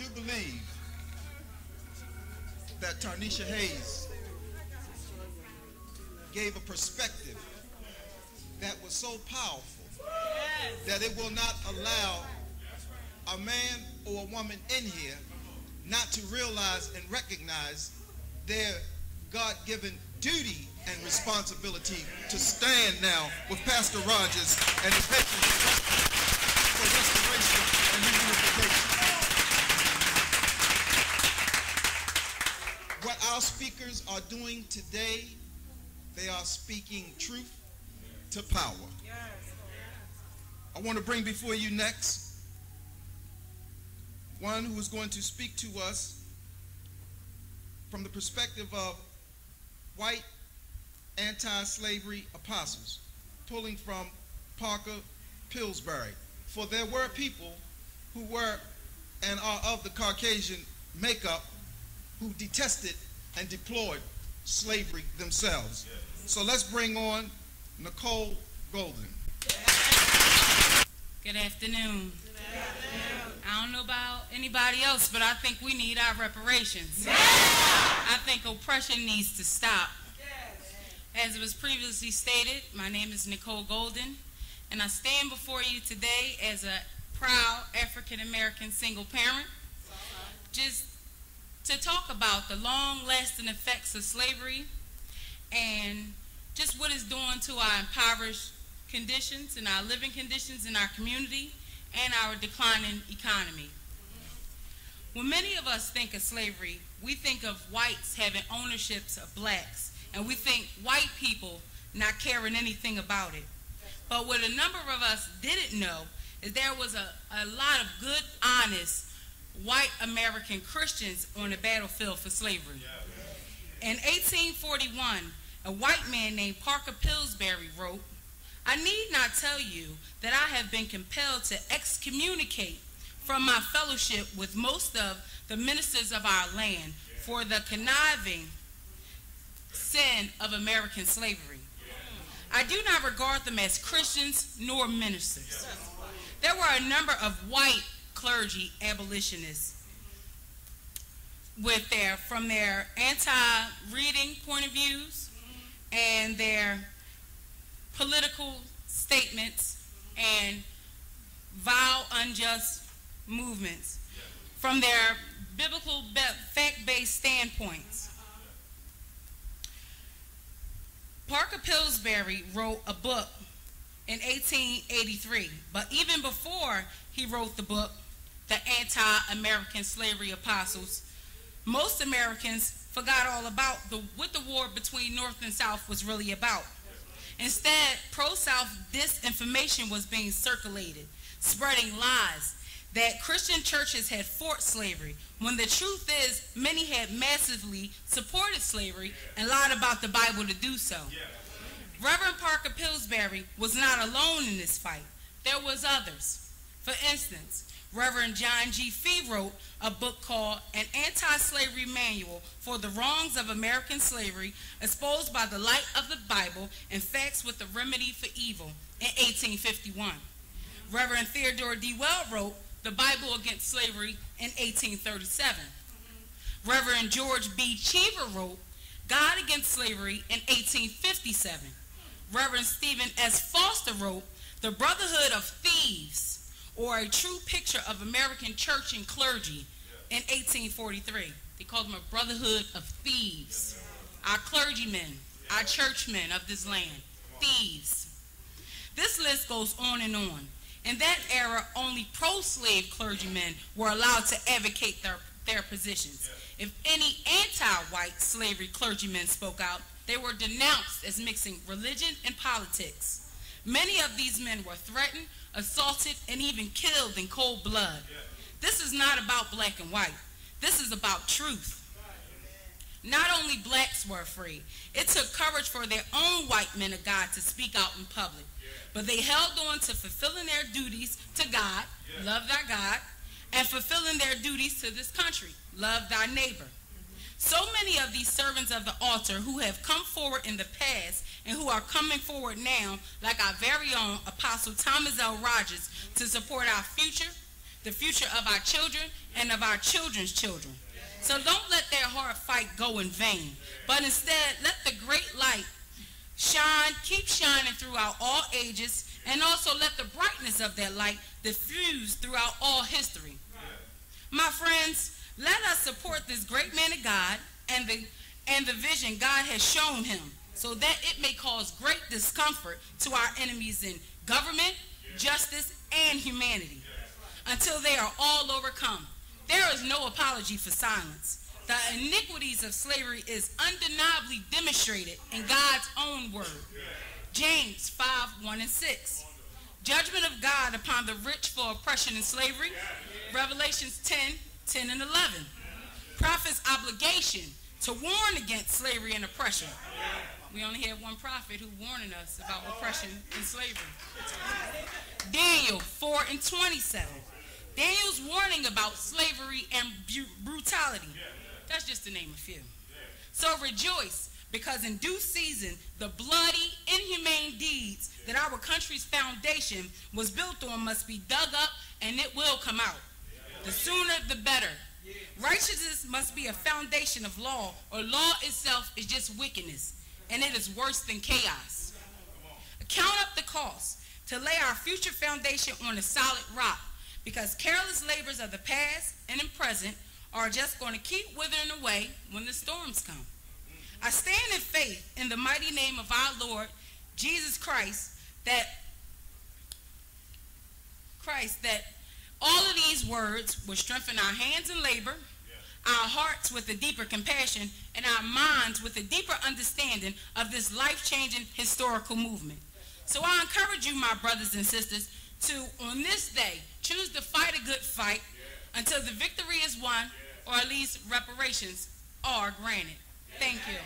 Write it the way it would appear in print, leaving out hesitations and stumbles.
do believe that Tarnisha Hayes gave a perspective that was so powerful that it will not allow a man or a woman in here not to realize and recognize their God-given duty and responsibility to stand now with Pastor Rodgers and his veterans for restoration and reunification. What our speakers are doing today, they are speaking truth to power. I want to bring before you next one who is going to speak to us from the perspective of white anti-slavery apostles, pulling from Parker Pillsbury. For there were people who were and are of the Caucasian makeup who detested and deplored slavery themselves. So let's bring on Nicole Golden. Good afternoon. I don't know about anybody else, but I think we need our reparations. I think oppression needs to stop. As it was previously stated, my name is Nicole Golden, and I stand before you today as a proud African-American single parent, just to talk about the long-lasting effects of slavery and just what it's doing to our impoverished conditions and our living conditions in our community and our declining economy. When many of us think of slavery, we think of whites having ownerships of blacks, and we think white people not caring anything about it. But what a number of us didn't know is there was a lot of good, honest, white American Christians on the battlefield for slavery. In 1841, a white man named Parker Pillsbury wrote, "I need not tell you that I have been compelled to excommunicate from my fellowship with most of the ministers of our land for the conniving sin of American slavery. I do not regard them as Christians nor ministers." There were a number of white clergy abolitionists from their anti-reading point of views and their political statements and vile, unjust movements from their biblical fact-based standpoints. Parker Pillsbury wrote a book in 1883, but even before he wrote the book, The Anti-American Slavery Apostles, most Americans forgot all about what the war between North and South was really about. Instead, pro-South disinformation was being circulated, spreading lies that Christian churches had fought slavery, when the truth is many had massively supported slavery and lied about the Bible to do so. Reverend Parker Pillsbury was not alone in this fight. There was others. For instance, Reverend John G. Fee wrote a book called An Anti-Slavery Manual for the Wrongs of American Slavery, exposed by the light of the Bible and facts with the remedy for evil in 1851. Reverend Theodore D. Well wrote The Bible Against Slavery in 1837. Reverend George B. Cheever wrote God Against Slavery in 1857. Reverend Stephen S. Foster wrote The Brotherhood of Thieves, or A True Picture of American Church and Clergy in 1843. They called them a brotherhood of thieves. Our clergymen, our churchmen of this land, thieves. This list goes on and on. In that era, only pro-slave clergymen were allowed to advocate their positions. If any anti-white slavery clergymen spoke out, they were denounced as mixing religion and politics. Many of these men were threatened, assaulted, and even killed in cold blood. This is not about black and white. This is about truth. Not only blacks were afraid, it took courage for their own white men of God to speak out in public. But they held on to fulfilling their duties to God, love thy God, and fulfilling their duties to this country, love thy neighbor. So many of these servants of the altar who have come forward in the past and who are coming forward now, like our very own Apostle Thomas L. Rodgers, to support our future, the future of our children and of our children's children. So don't let their hard fight go in vain, but instead let the great light shine, keep shining throughout all ages, and also let the brightness of their light diffuse throughout all history. My friends, let us support this great man of God and the vision God has shown him, so that it may cause great discomfort to our enemies in government, justice, and humanity, until they are all overcome. There is no apology for silence. The iniquities of slavery is undeniably demonstrated in God's own word. James 5:1-6. Judgment of God upon the rich for oppression and slavery. Revelations 10:10-11. Prophet's obligation to warn against slavery and oppression. We only have one prophet who warning us about oppression and slavery. Daniel 4:27. Daniel's warning about slavery and brutality. That's just to name a few. So rejoice, because in due season, the bloody, inhumane deeds that our country's foundation was built on must be dug up, and it will come out. The sooner, the better. Righteousness must be a foundation of law, or law itself is just wickedness, and it is worse than chaos. Count up the cost to lay our future foundation on a solid rock, because careless labors of the past and in present are just going to keep withering away when the storms come. I stand in faith in the mighty name of our Lord Jesus Christ that all of these words will strengthen our hands in labor, our hearts with a deeper compassion, and our minds with a deeper understanding of this life-changing historical movement. So I encourage you, my brothers and sisters, to, on this day, choose to fight a good fight until the victory is won, or at least reparations are granted. Thank you.